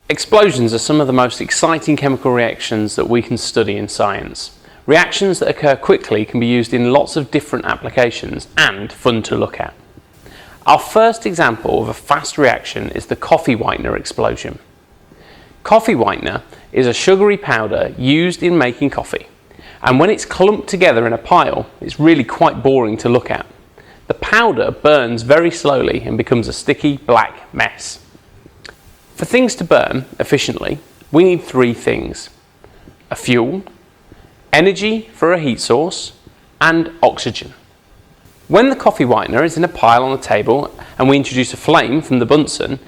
Explosions are some of the most exciting chemical reactions that we can study in science. Reactions that occur quickly can be used in lots of different applications and fun to look at. Our first example of a fast reaction is the coffee whitener explosion. Coffee whitener is a sugary powder used in making coffee, and when it's clumped together in a pile, it's really quite boring to look at. The powder burns very slowly and becomes a sticky black mess. For things to burn efficiently, we need three things: a fuel, energy for a heat source, and oxygen. When the coffee whitener is in a pile on the table and we introduce a flame from the Bunsen,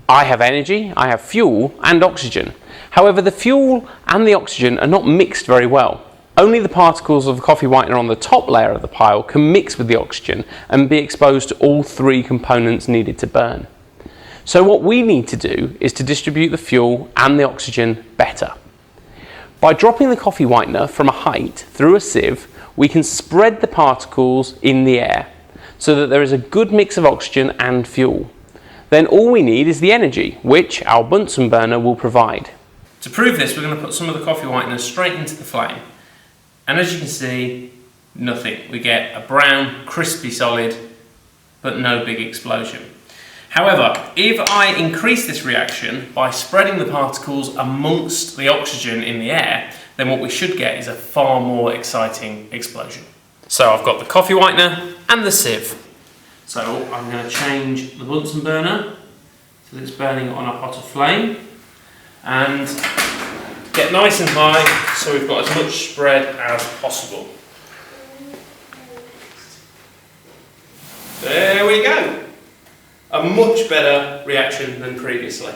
I have energy, I have fuel and oxygen. However, the fuel and the oxygen are not mixed very well. Only the particles of the coffee whitener on the top layer of the pile can mix with the oxygen and be exposed to all three components needed to burn. So what we need to do is to distribute the fuel and the oxygen better. By dropping the coffee whitener from a height through a sieve, we can spread the particles in the air so that there is a good mix of oxygen and fuel. Then all we need is the energy, which our Bunsen burner will provide. To prove this, we're going to put some of the coffee whitener straight into the flame. And as you can see, nothing. We get a brown, crispy solid, but no big explosion. However, if I increase this reaction by spreading the particles amongst the oxygen in the air, then what we should get is a far more exciting explosion. So I've got the coffee whitener and the sieve. So I'm going to change the Bunsen burner so that it's burning on a hotter flame and get nice and high so we've got as much spread as possible. There we go. A much better reaction than previously.